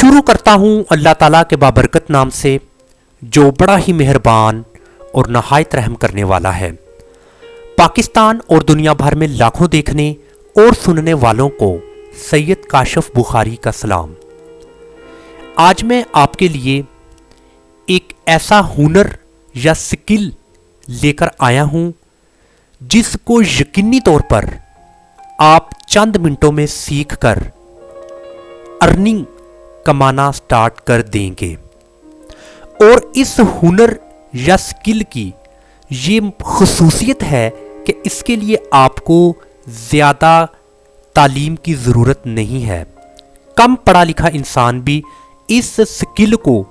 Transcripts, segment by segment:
शुरू करता हूँ अल्लाह ताला के बाबरकत नाम से, जो बड़ा ही मेहरबान और नहायत रहम करने वाला है। पाकिस्तान और दुनिया भर में लाखों देखने और सुनने वालों को सैयद काशिफ बुखारी का सलाम। आज मैं आपके लिए एक ऐसा हुनर या स्किल लेकर आया हूँ जिसको यकीनी तौर पर आप चंद मिनटों में सीख कर अर्निंग कमाना स्टार्ट कर देंगे। और इस हुनर या स्किल की ये खुसूसियत है कि इसके लिए आपको ज़्यादा तालीम की ज़रूरत नहीं है। कम पढ़ा लिखा इंसान भी इस स्किल को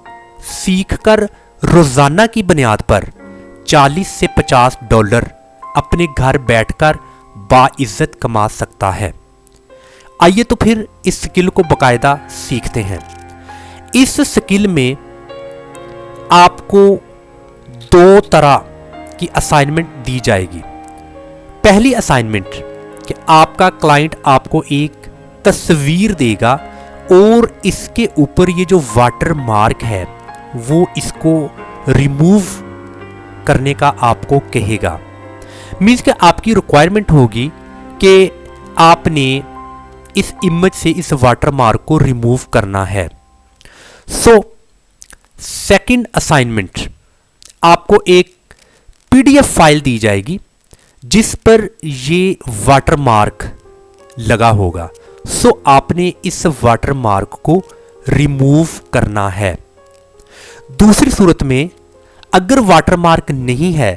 सीखकर रोज़ाना की बुनियाद पर 40 से $50 अपने घर बैठकर बाइज्जत कमा सकता है। आइए तो फिर इस स्किल को बाकायदा सीखते हैं। इस स्किल में आपको 2 तरह की असाइनमेंट दी जाएगी। पहली असाइनमेंट कि आपका क्लाइंट आपको एक तस्वीर देगा और इसके ऊपर ये जो वाटर मार्क है वो इसको रिमूव करने का आपको कहेगा। मीन्स कि आपकी रिक्वायरमेंट होगी कि आपने इस इमेज से इस वाटर मार्क को रिमूव करना है। सेकंड असाइनमेंट, आपको एक पीडीएफ फाइल दी जाएगी जिस पर ये वाटर मार्क लगा होगा। आपने इस वाटर मार्क को रिमूव करना है। दूसरी सूरत में अगर वाटर मार्क नहीं है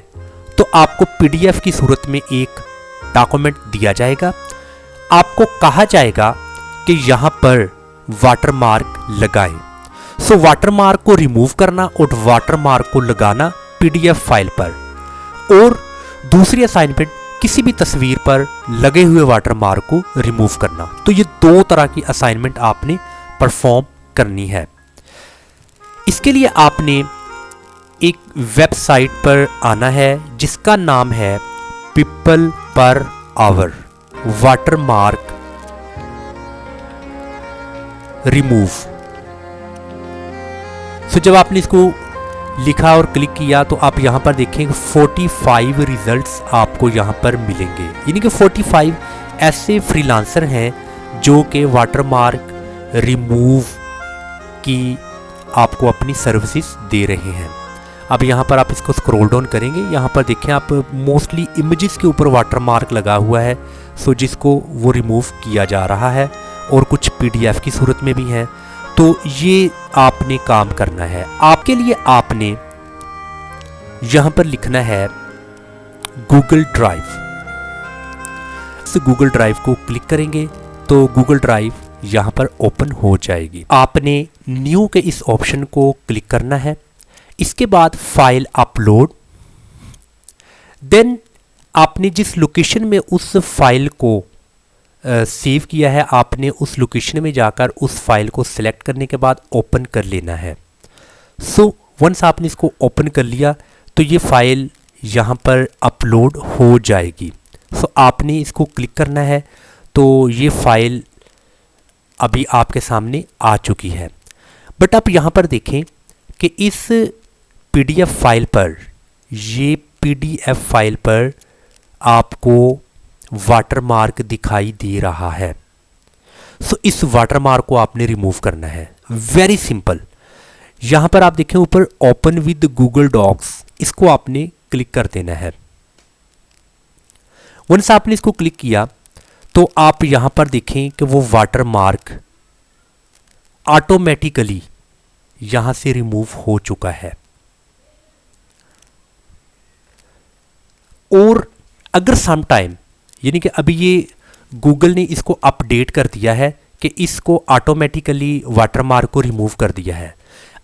तो आपको पीडीएफ की सूरत में एक डॉक्यूमेंट दिया जाएगा। आपको कहा जाएगा कि यहां पर वाटर मार्क लगाएं। वाटर मार्क को रिमूव करना और वाटर मार्क को लगाना पीडीएफ फाइल पर, और दूसरी असाइनमेंट किसी भी तस्वीर पर लगे हुए वाटर मार्क को रिमूव करना। तो ये 2 तरह की असाइनमेंट आपने परफॉर्म करनी है। इसके लिए आपने एक वेबसाइट पर आना है जिसका नाम है people per hour water mark remove. जब आपने इसको लिखा और क्लिक किया तो आप यहां पर देखेंगे 45 रिजल्ट्स आपको यहां पर मिलेंगे। यानी कि 45 ऐसे फ्रीलांसर हैं जो कि वाटर मार्क रिमूव की आपको अपनी सर्विसेज दे रहे हैं। अब यहाँ पर आप इसको स्क्रॉल डाउन करेंगे, यहाँ पर देखें आप मोस्टली इमेजेस के ऊपर वाटर मार्क लगा हुआ है, जिसको वो रिमूव किया जा रहा है, और कुछ पीडीएफ की सूरत में भी है। तो ये आपने काम करना है। आपके लिए आपने यहाँ पर लिखना है गूगल ड्राइव। इस गूगल ड्राइव को क्लिक करेंगे तो गूगल ड्राइव यहाँ पर ओपन हो जाएगी। आपने न्यू के इस ऑप्शन को क्लिक करना है। इसके बाद फाइल अपलोड, देन आपने जिस लोकेशन में उस फाइल को सेव किया है आपने उस लोकेशन में जाकर उस फाइल को सिलेक्ट करने के बाद ओपन कर लेना है। वंस आपने इसको ओपन कर लिया तो ये फाइल यहाँ पर अपलोड हो जाएगी। आपने इसको क्लिक करना है तो ये फाइल अभी आपके सामने आ चुकी है। बट आप यहाँ पर देखें कि इस पीडीएफ फाइल पर, ये पीडीएफ फाइल पर आपको वाटर मार्क दिखाई दे रहा है। इस वाटर मार्क को आपने रिमूव करना है। Very simple. यहां पर आप देखें ऊपर ओपन विद गूगल डॉक्स, इसको आपने क्लिक कर देना है। वंस आपने इसको क्लिक किया तो आप यहां पर देखें कि वो वाटर मार्क ऑटोमेटिकली यहां से रिमूव हो चुका है। और अगर सम टाइम, यानी कि अभी ये गूगल ने इसको अपडेट कर दिया है कि इसको ऑटोमेटिकली वाटर मार्क को रिमूव कर दिया है।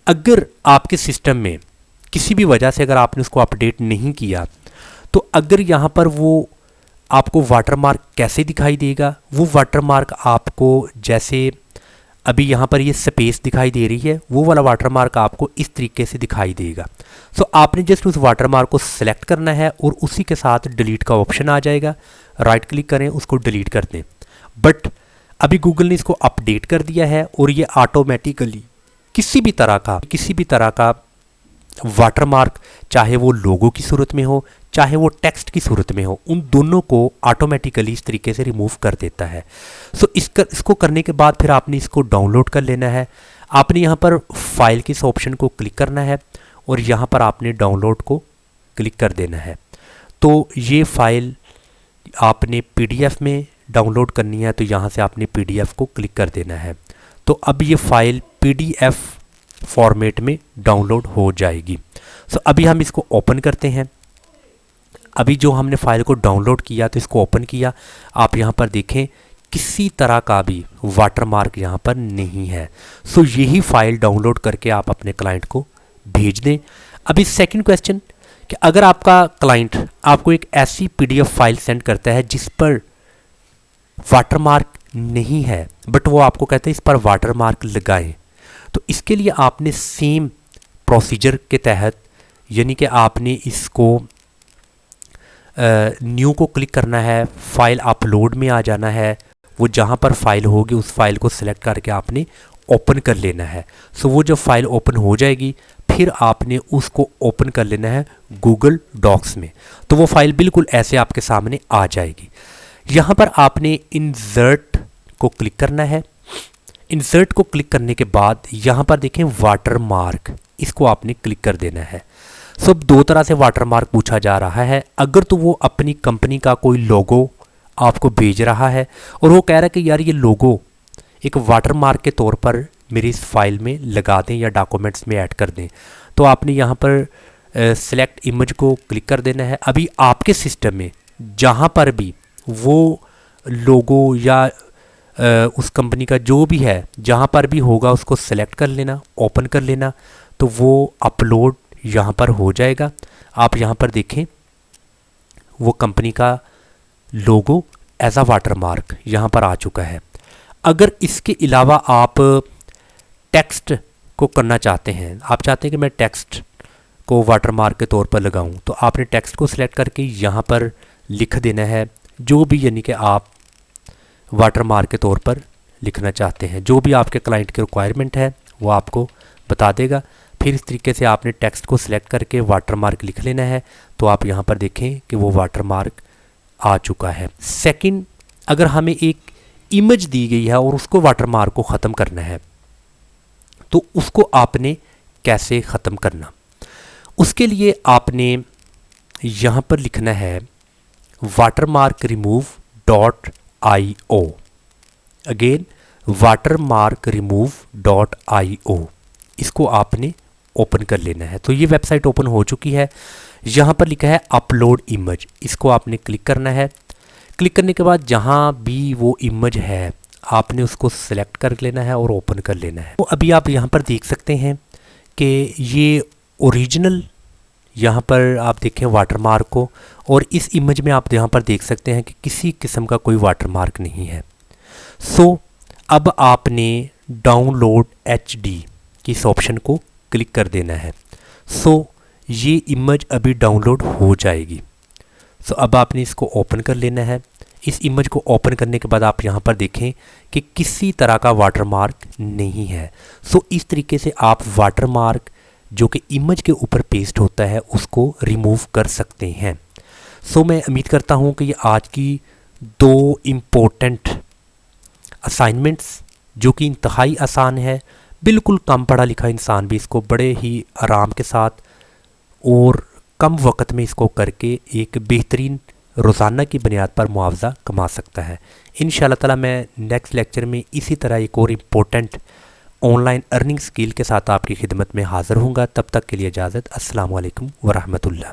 अगर आपके सिस्टम में किसी भी वजह से अगर आपने उसको अपडेट नहीं किया तो अगर यहाँ पर वो आपको वाटर मार्क कैसे दिखाई देगा, वो वाटर मार्क आपको जैसे अभी यहाँ पर ये स्पेस दिखाई दे रही है, वो वाला वाटर मार्क आपको इस तरीके से दिखाई देगा। आपने जस्ट उस वाटर मार्क को सिलेक्ट करना है और उसी के साथ डिलीट का ऑप्शन आ जाएगा। राइट क्लिक करें, उसको डिलीट कर दें। बट अभी गूगल ने इसको अपडेट कर दिया है और ये ऑटोमेटिकली किसी भी तरह का वाटरमार्क, चाहे वो लोगो की सूरत में हो चाहे वो टेक्स्ट की सूरत में हो, उन दोनों को ऑटोमेटिकली इस तरीके से रिमूव कर देता है। सो इसको करने के बाद फिर आपने इसको डाउनलोड कर लेना है। आपने यहाँ पर फाइल के इस ऑप्शन को क्लिक करना है और यहाँ पर आपने डाउनलोड को क्लिक कर देना है। तो ये फाइल आपने PDF में डाउनलोड करनी है, तो यहाँ से आपने PDF को क्लिक कर देना है। तो अब ये फाइल PDF फॉर्मेट में डाउनलोड हो जाएगी। सो अभी हम इसको ओपन करते हैं। अभी जो हमने फाइल को डाउनलोड किया तो इसको ओपन किया, आप यहाँ पर देखें किसी तरह का भी वाटरमार्क यहाँ पर नहीं है। सो यही फाइल डाउनलोड करके आप अपने क्लाइंट को भेज दें। अभी सेकंड क्वेश्चन कि अगर आपका क्लाइंट आपको एक ऐसी PDF फाइल सेंड करता है जिस पर वाटरमार्क नहीं है, बट वो आपको कहते हैं इस पर वाटरमार्क लगाएं, तो इसके लिए आपने सेम प्रोसीजर के तहत, यानी कि आपने इसको न्यू को क्लिक करना है, फाइल अपलोड में आ जाना है, वो जहाँ पर फाइल होगी उस फाइल को सिलेक्ट करके आपने ओपन कर लेना है। सो वो जब फाइल ओपन हो जाएगी फिर आपने उसको ओपन कर लेना है गूगल डॉक्स में, तो वो फाइल बिल्कुल ऐसे आपके सामने आ जाएगी। यहाँ पर आपने इंसर्ट को क्लिक करना है। इंसर्ट को क्लिक करने के बाद यहाँ पर देखें वाटरमार्क, इसको आपने क्लिक कर देना है। सो अब दो तरह से वाटरमार्क पूछा जा रहा है। अगर तो वो अपनी कंपनी का कोई लोगो आपको भेज रहा है और वो कह रहा है कि यार ये लोगो एक वाटरमार्क के तौर पर मेरी इस फाइल में लगा दें या डॉक्यूमेंट्स में ऐड कर दें, तो आपने यहाँ पर सिलेक्ट इमेज को क्लिक कर देना है। अभी आपके सिस्टम में जहाँ पर भी वो लोगो या उस कंपनी का जो भी है जहाँ पर भी होगा उसको सेलेक्ट कर लेना, ओपन कर लेना, तो वो अपलोड यहाँ पर हो जाएगा। आप यहाँ पर देखें वो कंपनी का लोगो एज अ वाटरमार्क यहाँ पर आ चुका है। अगर इसके अलावा आप टेक्स्ट को करना चाहते हैं, आप चाहते हैं कि मैं टेक्स्ट को वाटरमार्क के तौर पर लगाऊं, तो आपने टेक्स्ट को सिलेक्ट करके यहाँ पर लिख देना है जो भी, यानी कि आप वाटरमार्क के तौर पर लिखना चाहते हैं। जो भी आपके क्लाइंट की रिक्वायरमेंट है वो आपको बता देगा। फिर इस तरीके से आपने टेक्स्ट को सिलेक्ट करके वाटरमार्क लिख लेना है, तो आप यहाँ पर देखें कि वो वाटरमार्क आ चुका है। सेकंड, अगर हमें एक इमेज दी गई है और उसको वाटरमार्क को ख़त्म करना है, तो उसको आपने कैसे ख़त्म करना, उसके लिए आपने यहाँ पर लिखना है watermark remove .io। Again watermark remove .io, इसको आपने ओपन कर लेना है। तो ये वेबसाइट ओपन हो चुकी है। यहाँ पर लिखा है अपलोड इमेज, इसको आपने क्लिक करना है। क्लिक करने के बाद जहाँ भी वो इमेज है आपने उसको सेलेक्ट कर लेना है और ओपन कर लेना है। तो अभी आप यहाँ पर देख सकते हैं कि ये ओरिजिनल, यहाँ पर आप देखें वाटरमार्क को, और इस इमेज में आप यहाँ पर देख सकते हैं कि किसी किस्म का कोई वाटरमार्क नहीं है। सो अब आपने डाउनलोड HD की इस ऑप्शन को क्लिक कर देना है। सो ये इमेज अभी डाउनलोड हो जाएगी। सो अब आपने इसको ओपन कर लेना है। इस इमेज को ओपन करने के बाद आप यहाँ पर देखें कि किसी तरह का वाटरमार्क नहीं है। सो इस तरीके से आप वाटरमार्क जो कि इमेज के ऊपर पेस्ट होता है उसको रिमूव कर सकते हैं। सो मैं उम्मीद करता हूँ कि ये आज की 2 इम्पोर्टेंट असाइनमेंट्स जो कि इंतहाई आसान है, बिल्कुल कम पढ़ा लिखा इंसान भी इसको बड़े ही आराम के साथ और कम वक्त में इसको करके एक बेहतरीन रोज़ाना की बुनियाद पर मुआवजा कमा सकता है। इंशाअल्लाह ताला मैं नेक्स्ट लेक्चर में इसी तरह एक और इम्पोर्टेंट ऑनलाइन अर्निंग स्किल के साथ आपकी खिदमत में हाज़िर हूँगा। तब तक के लिए इजाज़त। अस्सलाम वालेकुम वरहमतुल्लाह।